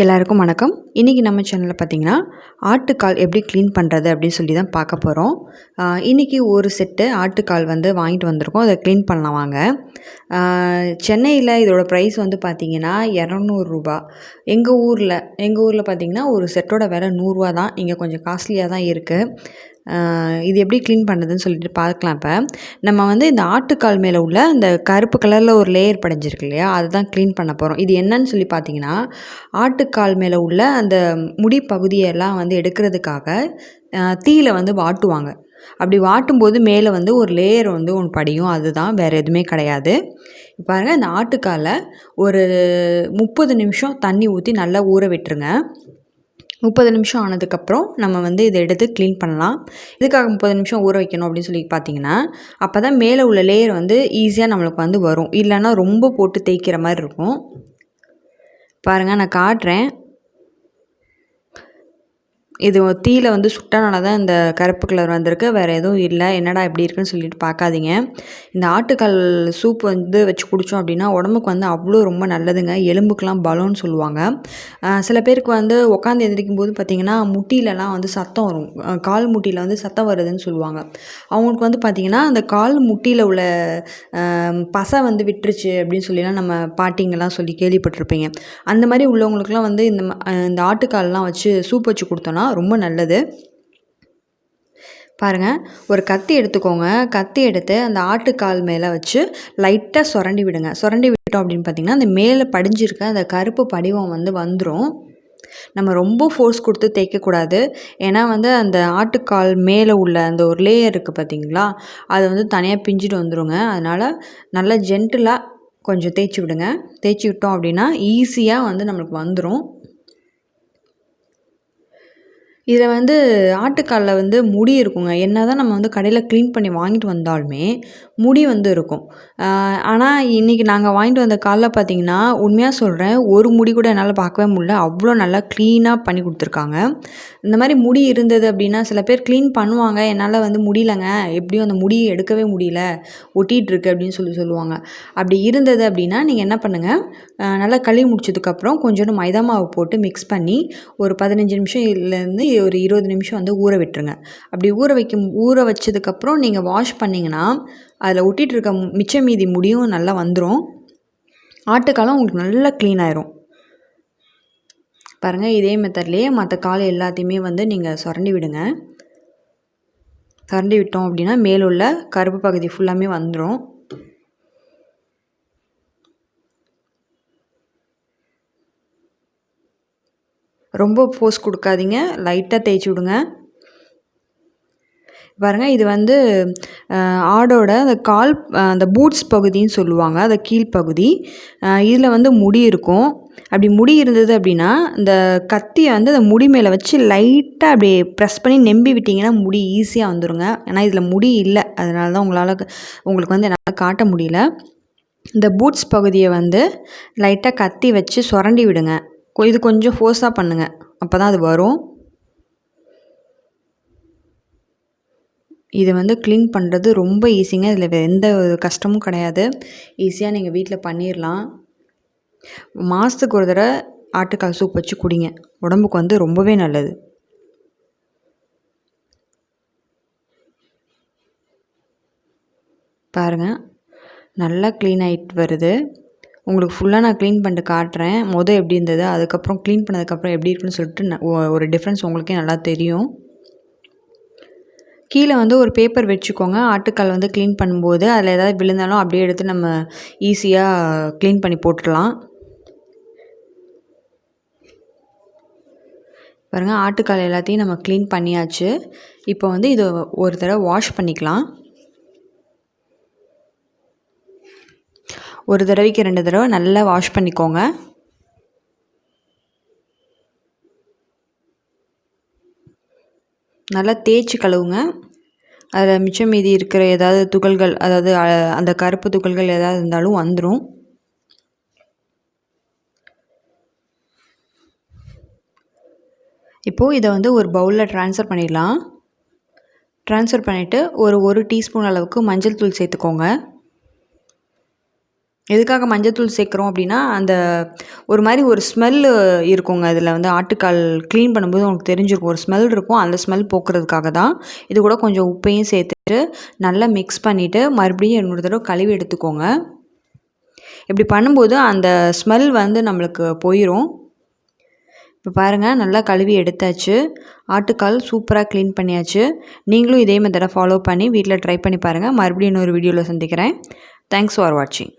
எல்லாருக்கும் வணக்கம். இன்றைக்கி நம்ம சேனலில் பார்த்திங்கன்னா ஆட்டுக்கால் எப்படி க்ளீன் பண்ணுறது அப்படின்னு சொல்லி தான் பார்க்க போகிறோம். இன்றைக்கி ஒரு செட்டு ஆட்டுக்கால் வந்து வாங்கிட்டு வந்திருக்கோம். அதை க்ளீன் பண்ணலாம் வாங்க. சென்னையில் இதோட ப்ரைஸ் வந்து பார்த்திங்கன்னா ரூ. 200. எங்கள் ஊரில் பார்த்திங்கன்னா ஒரு செட்டோட விலை ரூ. 100 தான். இங்கே கொஞ்சம் காஸ்ட்லியாக தான் இருக்குது. இது எப்படி க்ளீன் பண்ணுறதுன்னு சொல்லிட்டு பார்க்கலாம். இப்போ நம்ம வந்து இந்த ஆட்டுக்கால் மேலே உள்ள இந்த கருப்பு கலரில் ஒரு லேயர் படிஞ்சிருக்கு இல்லையா, அதுதான் க்ளீன் பண்ண போகிறோம். இது என்னன்னு சொல்லி பார்த்தீங்கன்னா, ஆட்டுக்கால் மேலே உள்ள அந்த முடி பகுதியெல்லாம் வந்து எடுக்கிறதுக்காக தீயில வந்து வாட்டுவாங்க. அப்படி வாட்டும்போது மேலே வந்து ஒரு லேயர் வந்து ஒன்று படியும். அதுதான், வேறு எதுவுமே கிடையாது. பாருங்கள், இந்த ஆட்டுக்காலை ஒரு 30 நிமிஷம் தண்ணி ஊற்றி நல்லா ஊற விட்டுருங்க. 30 நிமிஷம் ஆனதுக்கப்புறம் நம்ம வந்து இதை எடுத்து க்ளீன் பண்ணலாம். இதுக்காக 30 நிமிஷம் ஊற வைக்கணும் அப்படின்னு சொல்லி பார்த்தீங்கன்னா, அப்போ தான் மேலே உள்ள லேயர் வந்து ஈஸியாக நம்மளுக்கு வந்து வரும். இல்லைன்னா ரொம்ப போட்டு தேய்க்கிற மாதிரி இருக்கும். பாருங்கள், நான் காட்டுறேன். இது தீயில வந்து சுட்டனால தான் இந்த கருப்பு கலர் வந்திருக்கு. வேறு எதுவும் இல்லை. என்னடா இப்படி இருக்குன்னு சொல்லிட்டு பார்க்காதீங்க. இந்த ஆட்டுக்கால் சூப் வந்து வச்சு குடித்தோம் அப்படின்னா உடம்புக்கு வந்து அவ்வளோ ரொம்ப நல்லதுங்க. எலும்புக்கெலாம் பலம்னு சொல்லுவாங்க. சில பேருக்கு வந்து உட்காந்து எந்திரிக்கும் போது பார்த்திங்கன்னா முட்டிலலாம் வந்து சத்தம் வரும். கால் முட்டியில் வந்து சத்தம் வருதுன்னு சொல்லுவாங்க. அவங்களுக்கு வந்து பார்த்திங்கன்னா அந்த கால் முட்டியில் உள்ள பசை வந்து விட்டுருச்சு அப்படின்னு சொல்லிலாம் நம்ம பாட்டிங்கெல்லாம் சொல்லி கேள்விப்பட்டிருப்பீங்க. அந்த மாதிரி உள்ளவங்களுக்குலாம் வந்து இந்த ஆட்டுக்கால்லாம் வச்சு சூப் வச்சு கொடுத்தோன்னா ரொம்ப நல்லது. பாருங்கள், ஒரு கத்தி எடுத்துக்கோங்க. கத்தி எடுத்து அந்த ஆட்டுக்கால் மேலே வச்சு லைட்டாக சுரண்டி விடுங்க. சுரண்டி விட்டோம் அப்படின்னு பார்த்திங்கன்னா அந்த மேலே படிஞ்சிருக்க அந்த கருப்பு படிவம் வந்து வந்துடும். நம்ம ரொம்ப ஃபோர்ஸ் கொடுத்து தேய்க்கக்கூடாது. ஏன்னா வந்து அந்த ஆட்டுக்கால் மேலே உள்ள அந்த ஒரு லேயர் இருக்குது பார்த்திங்களா, அது வந்து தனியாக பிஞ்சிட்டு வந்துடுங்க. அதனால் நல்லா ஜென்டிலாக கொஞ்சம் தேய்ச்சி விடுங்க. தேய்ச்சி விட்டோம் அப்படின்னா ஈஸியாக வந்து நம்மளுக்கு வந்துடும். இதில் வந்து ஆட்டுக்காலில் வந்து முடி இருக்குங்க. என்ன தான் நம்ம வந்து கடையில் க்ளீன் பண்ணி வாங்கிட்டு வந்தாலுமே முடி வந்து இருக்கும். ஆனால் இன்றைக்கி நாங்கள் வாங்கிட்டு வந்த காலில் பார்த்திங்கன்னா, உண்மையாக சொல்கிறேன், ஒரு முடி கூட என்னால் பார்க்கவே முடியல. அவ்வளோ நல்லா க்ளீனாக பண்ணி கொடுத்துருக்காங்க. இந்த மாதிரி முடி இருந்தது அப்படின்னா சில பேர் க்ளீன் பண்ணுவாங்க. என்னால் வந்து முடியலங்க, எப்படியும் அந்த முடி எடுக்கவே முடியல, ஒட்டிகிட்ருக்கு அப்படின்னு சொல்லுவாங்க. அப்படி இருந்தது அப்படின்னா நீங்கள் என்ன பண்ணுங்கள், நல்லா கழுவி முடிச்சதுக்கப்புறம் கொஞ்சோண்டு மைதா மாவு போட்டு மிக்ஸ் பண்ணி ஒரு 15 நிமிஷம் இல்லைருந்து ஒரு 20 நிமிஷம் வந்து ஊற விட்டுருங்க. அப்படி ஊற வச்சதுக்கப்புறம் நீங்கள் வாஷ் பண்ணிங்கன்னா அதில் ஒட்டிகிட்டு இருக்க மிச்ச மீதி முடியும் நல்லா வந்துடும். ஆட்டுக்காலும் உங்களுக்கு நல்லா க்ளீன் ஆயிரும். பாருங்கள், இதே மெத்தட்லேயே மற்ற கால் எல்லாத்தையுமே வந்து நீங்கள் சுரண்டி விடுங்க. சுரண்டி விட்டோம் அப்படின்னா மேலுள்ள கருப்பு பகுதி ஃபுல்லாமே வந்துடும். ரொம்ப ஃபோர்ஸ் கொடுக்காதீங்க, லைட்டாக தேய்ச்சி விடுங்க. பாருங்கள், இது வந்து ஆடோட அந்த கால் அந்த பூட்ஸ் பகுதின்னு சொல்லுவாங்க, அந்த கீழ்ப்பகுதி. இதில் வந்து முடி இருக்கும். அப்படி முடி இருந்தது அப்படின்னா இந்த கத்தியை வந்து அந்த முடி மேலே வச்சு லைட்டாக அப்படியே ப்ரெஸ் பண்ணி நெம்பி விட்டிங்கன்னா முடி ஈஸியாக வந்துடுங்க. ஏன்னா இதில் முடி இல்லை, அதனால தான் உங்களுக்கு வந்து என்னால் காட்ட முடியல. இந்த பூட்ஸ் பகுதியை வந்து லைட்டாக கத்தி வச்சு சுரண்டி விடுங்க. இது கொஞ்சம் ஃபோர்ஸாக பண்ணுங்கள், அப்போ தான் அது வரும். இதை வந்து க்ளீன் பண்ணுறது ரொம்ப ஈஸிங்க. இதில் எந்த ஒரு கஷ்டமும் கிடையாது. ஈஸியாக நீங்கள் வீட்டில் பண்ணிடலாம். மாதத்துக்கு ஒரு தடவை ஆட்டுக்கால் சூப் வச்சு குடிங்க, உடம்புக்கு வந்து ரொம்பவே நல்லது. பாருங்கள், நல்லா க்ளீன் ஆகிட்டு வருது. உங்களுக்கு ஃபுல்லாக நான் க்ளீன் பண்ணிட்டு காட்டுறேன். எப்படி இருந்தது, அதுக்கப்புறம் க்ளீன் பண்ணதுக்கப்புறம் எப்படி இருக்குன்னு சொல்லிட்டு ஒரு டிஃப்ரென்ஸ் உங்களுக்கே நல்லா தெரியும். கீழே வந்து ஒரு பேப்பர் வச்சுக்கோங்க. ஆட்டுக்கால் வந்து க்ளீன் பண்ணும்போது அதில் ஏதாவது விழுந்தாலும் அப்படியே எடுத்து நம்ம ஈஸியாக க்ளீன் பண்ணி போட்டுடலாம். பாருங்கள், ஆட்டுக்கால் எல்லாத்தையும் நம்ம க்ளீன் பண்ணியாச்சு. இப்போ வந்து இதை ஒரு தடவை வாஷ் பண்ணிக்கலாம். ஒரு தடவைக்கு 2 தடவை நல்லா வாஷ் பண்ணிக்கோங்க. நல்லா தேய்ச்சி கழுவுங்க. அதில் மிச்சம் மீதி இருக்கிற ஏதாவது துகள்கள், அதாவது அந்த கருப்பு துகள்கள் ஏதாவது இருந்தாலும் வந்துடும். இப்போது இதை வந்து ஒரு பவுலில் ட்ரான்ஸ்ஃபர் பண்ணிடலாம். ட்ரான்ஸ்ஃபர் பண்ணிவிட்டு ஒரு டீஸ்பூன் அளவுக்கு மஞ்சள் தூள் சேர்த்துக்கோங்க. எதுக்காக மஞ்சத்தூள் சேர்க்குறோம் அப்படின்னா, அந்த ஒரு மாரி ஒரு ஸ்மெல்லு இருக்குங்க. அதில வந்து ஆட்டுக்கால் க்ளீன் பண்ணும்போது உங்களுக்கு தெரிஞ்சிருக்கும். ஒரு ஸ்மெல் இருக்கும். அந்த ஸ்மெல் போக்குறதுக்காக தான். இது கூட கொஞ்சம் உப்பையும் சேர்த்துட்டு, நல்லா மிக்ஸ் பண்ணிவிட்டு, மறுபடியும் இன்னொரு தடவ கழுவி எடுத்துக்கோங்க. இப்படி பண்ணும்போது அந்த ஸ்மெல் வந்து நம்மளுக்கு போயிரும். இப்போ பாருங்கள், நல்லா கழுவி எடுத்தாச்சு. ஆட்டுக்கால் சூப்பராக க்ளீன் பண்ணியாச்சு. நீங்களும் இதே மெத்தடை ஃபாலோ பண்ணி வீட்டில் ட்ரை பண்ணி பாருங்கள். மறுபடியும் இன்னொரு வீடியோவில் சந்திக்கிறேன். தேங்க்ஸ் ஃபார் வாட்சிங்.